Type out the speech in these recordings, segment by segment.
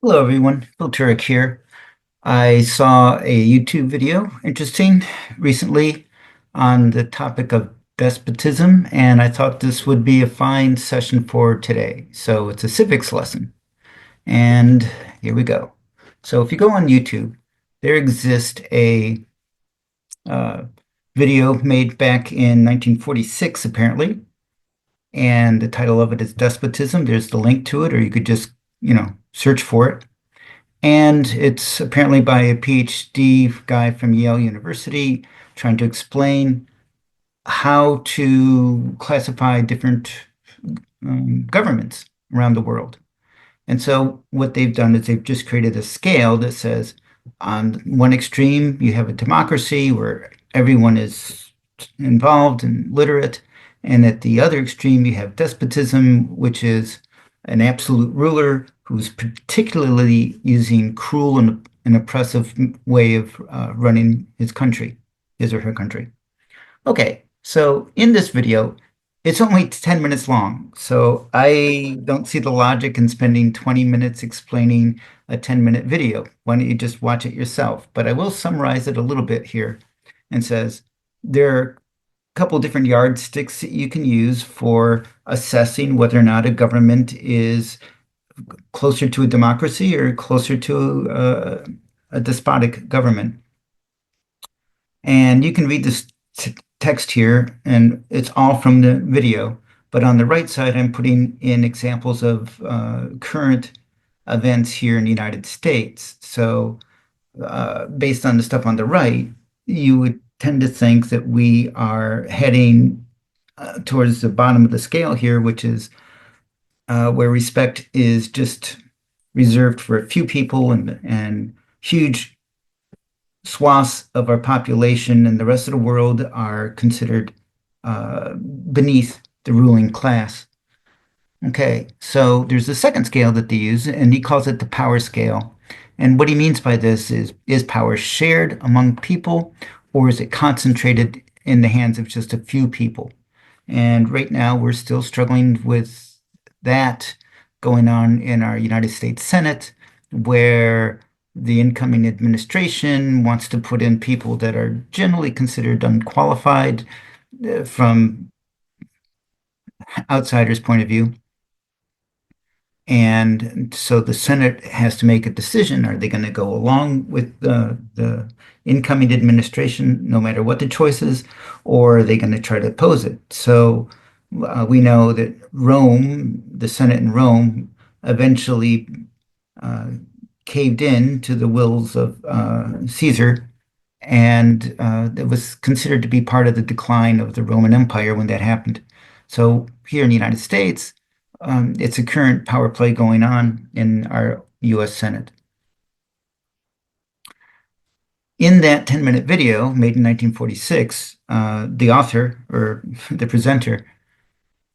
Hello everyone, Phil Turek here. I saw a YouTube video, interesting, recently on the topic of despotism, and I thought this would be a fine session for today. So it's a civics lesson, and here we go. So if you go on YouTube, there exists a uh, video made back in 1946, apparently, and the title of it is Despotism. There's the link to it, or you could just, search for it. And it's apparently by a PhD guy from Yale University trying to explain how to classify different governments around the world. And so what they've done is they've just created a scale that says on one extreme, you have a democracy where everyone is involved and literate. And at the other extreme, you have despotism, which is an absolute ruler who's particularly using cruel and oppressive way of running his country, his or her country. Okay, so in this video, it's only 10 minutes long, so I don't see the logic in spending 20 minutes explaining a 10-minute video. Why don't you just watch it yourself? But I will summarize it a little bit here and says there are a couple different yardsticks that you can use for assessing whether or not a government is closer to a democracy or closer to a despotic government. And you can read this text here, and it's all from the video. But on the right side, I'm putting in examples of current events here in the United States. So based on the stuff on the right, you would tend to think that we are heading towards the bottom of the scale here, which is where respect is just reserved for a few people and huge swaths of our population and the rest of the world are considered beneath the ruling class. Okay, so there's a second scale that they use, and he calls it the power scale. And what he means by this is power shared among people, or is it concentrated in the hands of just a few people? And right now, we're still struggling with that going on in our United States Senate, where the incoming administration wants to put in people that are generally considered unqualified from outsiders' point of view. And so the Senate has to make a decision. Are they going to go along with the incoming administration, no matter what the choice is, or are they going to try to oppose it? So we know that Rome, the Senate in Rome, eventually caved in to the wills of Caesar, and it was considered to be part of the decline of the Roman Empire when that happened. So here in the United States, it's a current power play going on in our U.S. Senate. In that 10-minute video made in 1946, the author or the presenter,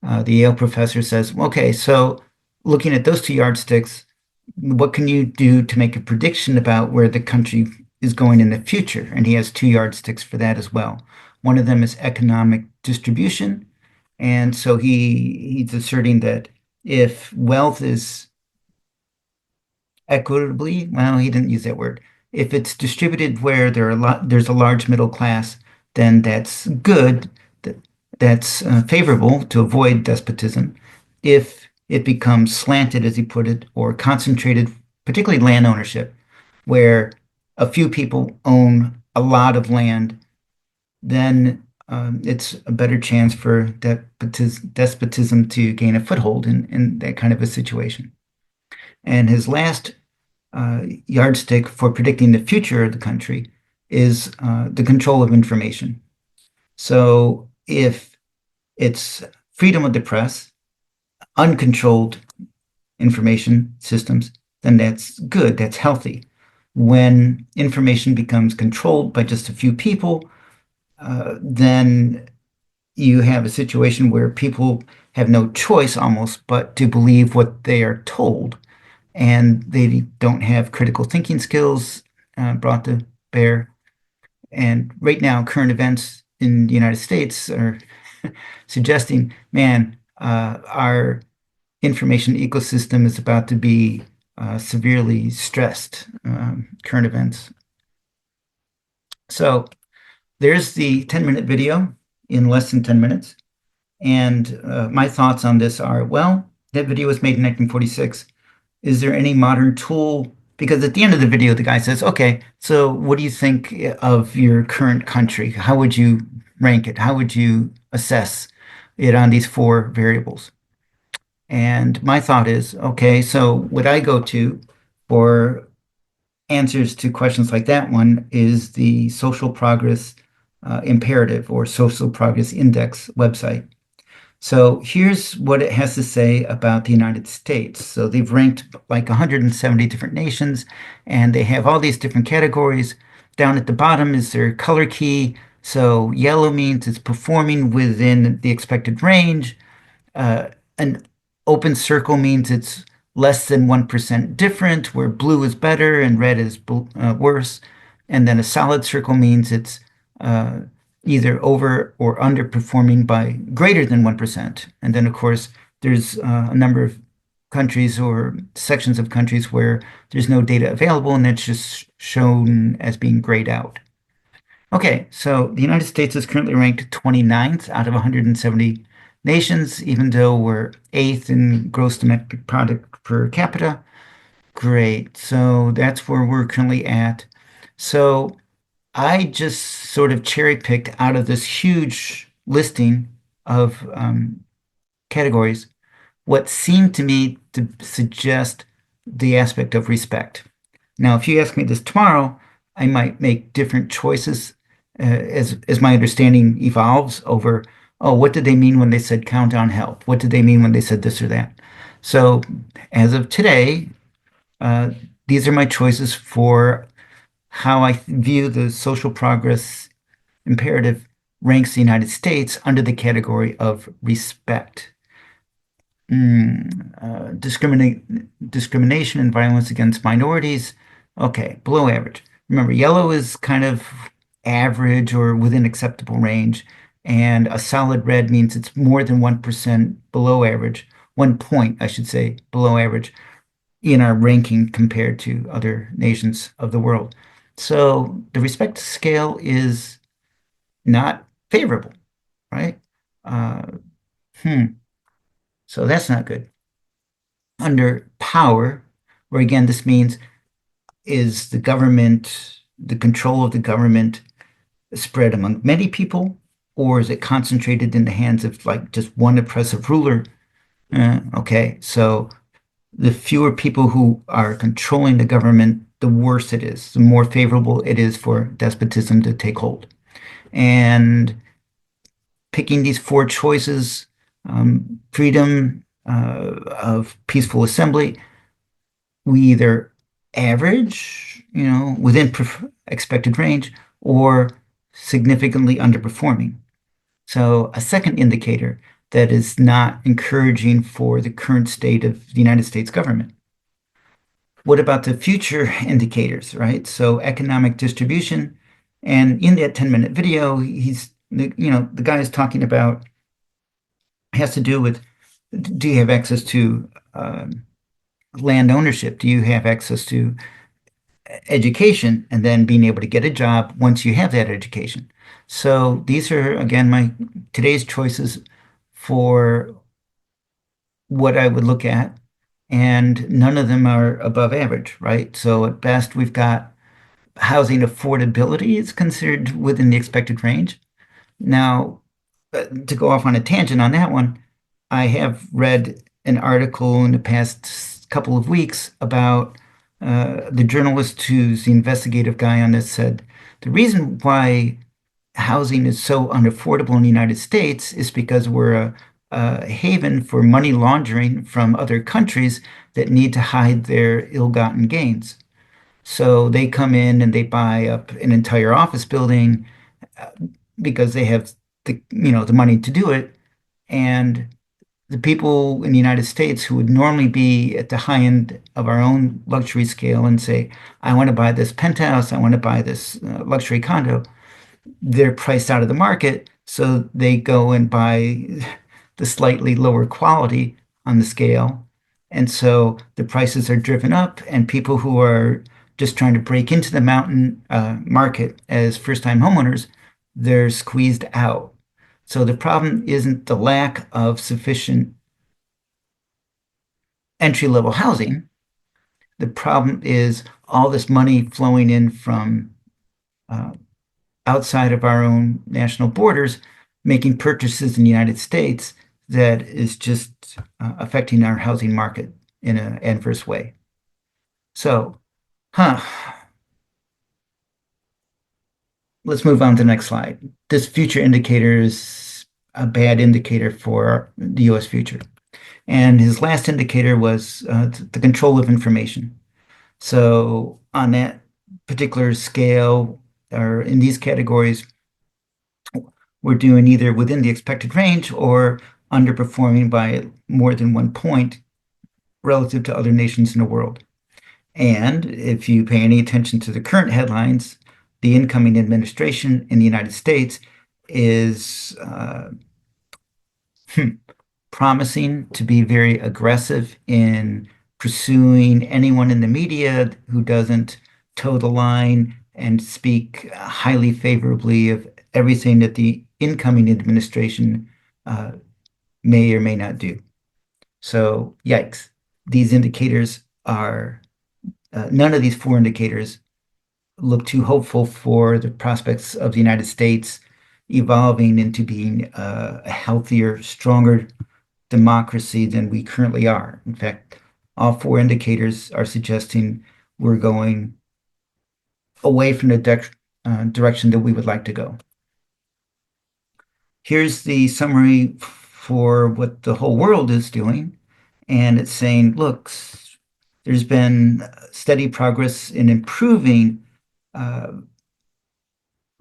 the Yale professor says, okay, so looking at those two yardsticks, what can you do to make a prediction about where the country is going in the future? And he has two yardsticks for that as well. One of them is economic distribution. And so he's asserting that if wealth is equitably, well, he didn't use that word. If it's distributed where there's a large middle class, then that's good. That's favorable to avoid despotism. If it becomes slanted, as he put it, or concentrated, particularly land ownership, where a few people own a lot of land, then it's a better chance for despotism to gain a foothold in that kind of a situation. And his last yardstick for predicting the future of the country is the control of information. So if it's freedom of the press, uncontrolled information systems, then that's good, that's healthy. When information becomes controlled by just a few people, then you have a situation where people have no choice almost but to believe what they are told, and they don't have critical thinking skills brought to bear. And right now, current events in the United States are suggesting, man, our information ecosystem is about to be severely stressed current events. So there's the 10-minute video in less than 10 minutes. And my thoughts on this are, well, that video was made in 1946. Is there any modern tool? Because at the end of the video, the guy says, okay, so what do you think of your current country? How would you rank it? How would you assess it on these four variables? And my thought is, okay, so what I go to for answers to questions like that one is the Social Progress Imperative or Social Progress Index website. So here's what it has to say about the United States. So they've ranked like 170 different nations, and they have all these different categories. Down at the bottom is their color key. So yellow means it's performing within the expected range. An open circle means it's less than 1% different, where blue is better and red is worse. And then a solid circle means it's uh, either over or underperforming by greater than 1%. And then, of course, there's a number of countries or sections of countries where there's no data available and it's just shown as being grayed out. Okay, so the United States is currently ranked 29th out of 170 nations, even though we're eighth in gross domestic product per capita. Great. So that's where we're currently at. So I just sort of cherry picked out of this huge listing of categories what seemed to me to suggest the aspect of respect. Now, if you ask me this tomorrow, I might make different choices as my understanding evolves over, oh, what did they mean when they said count on help? What did they mean when they said this or that? So, as of today, uh, these are my choices for how I view the social progress imperative ranks the United States under the category of respect. Discrimination and violence against minorities. Okay, below average. Remember, yellow is kind of average or within acceptable range, and a solid red means it's more than 1% below average, 1 point, I should say, below average in our ranking compared to other nations of the world. So the respect scale is not favorable, right? Uh, hmm. So that's not good. Under power, where again, this means is the government, the control of the government spread among many people, or is it concentrated in the hands of like just one oppressive ruler? Okay, so the fewer people who are controlling the government, the worse it is, the more favorable it is for despotism to take hold. And picking these four choices, freedom of peaceful assembly, we either average, within expected range, or significantly underperforming. So a second indicator that is not encouraging for the current state of the United States government. What about the future indicators, right? So economic distribution. And in that 10-minute video, the guy is talking about, has to do with, do you have access to land ownership? Do you have access to education and then being able to get a job once you have that education? So these are, again, my today's choices for what I would look at, and none of them are above average, right? So at best, we've got housing affordability is considered within the expected range. Now, to go off on a tangent on that one, I have read an article in the past couple of weeks about the journalist who's the investigative guy on this said the reason why housing is so unaffordable in the United States is because we're a haven for money laundering from other countries that need to hide their ill-gotten gains. So they come in and they buy up an entire office building because they have the money to do it. And the people in the United States who would normally be at the high end of our own luxury scale and say, I want to buy this penthouse, I want to buy this luxury condo, they're priced out of the market. So they go and buy the slightly lower quality on the scale. And so the prices are driven up, and people who are just trying to break into the mountain market as first-time homeowners, they're squeezed out. So the problem isn't the lack of sufficient entry-level housing. The problem is all this money flowing in from uh, outside of our own national borders, making purchases in the United States that is just affecting our housing market in an adverse way. So, huh, let's move on to the next slide. This future indicator is a bad indicator for the US future. And his last indicator was the control of information. So, on that particular scale, or in these categories, we're doing either within the expected range or underperforming by more than 1 point relative to other nations in the world. And if you pay any attention to the current headlines, the incoming administration in the United States is promising to be very aggressive in pursuing anyone in the media who doesn't toe the line and speak highly favorably of everything that the incoming administration uh, may or may not do. So, yikes. These indicators are, none of these four indicators look too hopeful for the prospects of the United States evolving into being a healthier, stronger democracy than we currently are. In fact, all four indicators are suggesting we're going away from the direction that we would like to go. Here's the summary for what the whole world is doing. And it's saying, look, there's been steady progress in improving uh,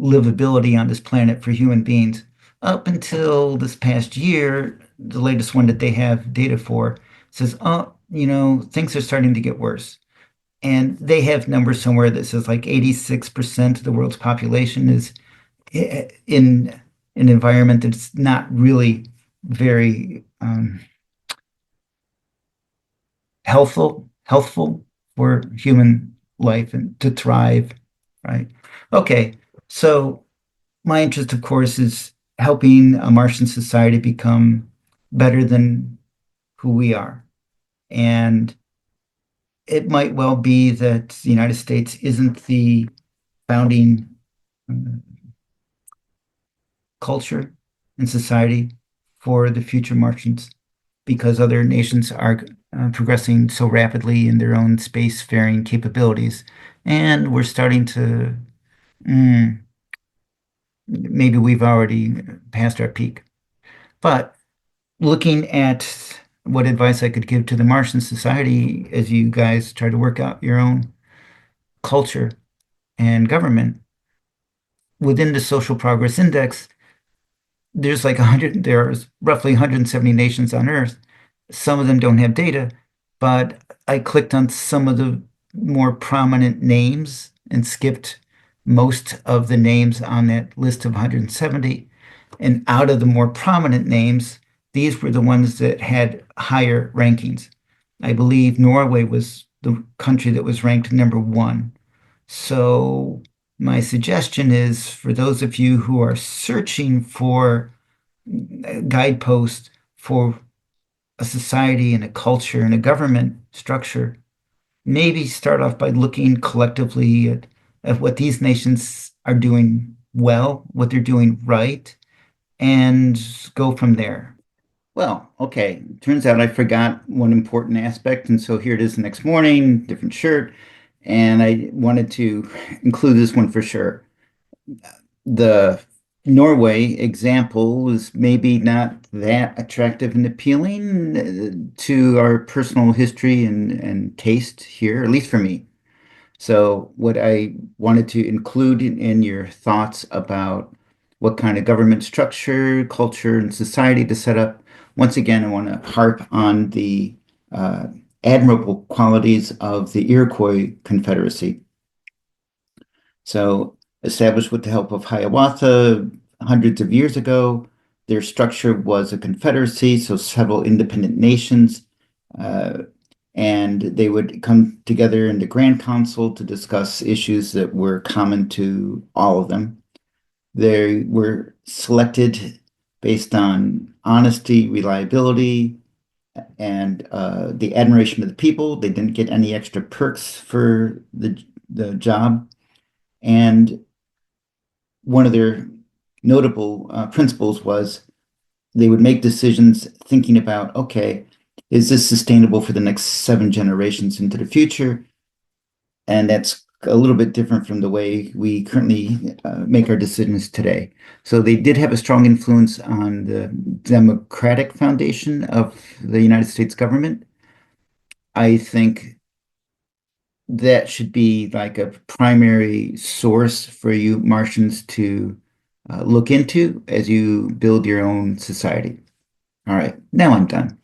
livability on this planet for human beings up until this past year. The latest one that they have data for says, oh, things are starting to get worse. And they have numbers somewhere that says like 86% of the world's population is in an environment that's not really very healthful for human life and to thrive, right? Okay, so my interest, of course, is helping a Martian society become better than who we are. And it might well be that the United States isn't the founding culture and society for the future Martians because other nations are progressing so rapidly in their own spacefaring capabilities. And we're starting to, maybe we've already passed our peak. But looking at what advice I could give to the Martian society as you guys try to work out your own culture and government, within the Social Progress Index, there's like 100, there's roughly 170 nations on Earth. Some of them don't have data, but I clicked on some of the more prominent names and skipped most of the names on that list of 170. And out of the more prominent names, these were the ones that had higher rankings. I believe Norway was the country that was ranked number 1. So my suggestion is for those of you who are searching for guideposts for a society and a culture and a government structure, maybe start off by looking collectively at what these nations are doing well, what they're doing right, and go from there. Well, okay. Turns out I forgot one important aspect, and so here it is the next morning, different shirt, and I wanted to include this one for sure. The Norway example is maybe not that attractive and appealing to our personal history and taste here, at least for me. So, what I wanted to include in your thoughts about what kind of government structure, culture, and society to set up, once again, I want to harp on the uh, admirable qualities of the Iroquois Confederacy. So, established with the help of Hiawatha hundreds of years ago, their structure was a confederacy, so several independent nations and they would come together in the Grand Council to discuss issues that were common to all of them. They were selected based on honesty, reliability, and the admiration of the people. They didn't get any extra perks for the job. And one of their notable principles was they would make decisions thinking about, okay, is this sustainable for the next 7 generations into the future? And that's a little bit different from the way we currently make our decisions today. So they did have a strong influence on the democratic foundation of the United States government. I think that should be like a primary source for you Martians to look into as you build your own society. All right, now I'm done.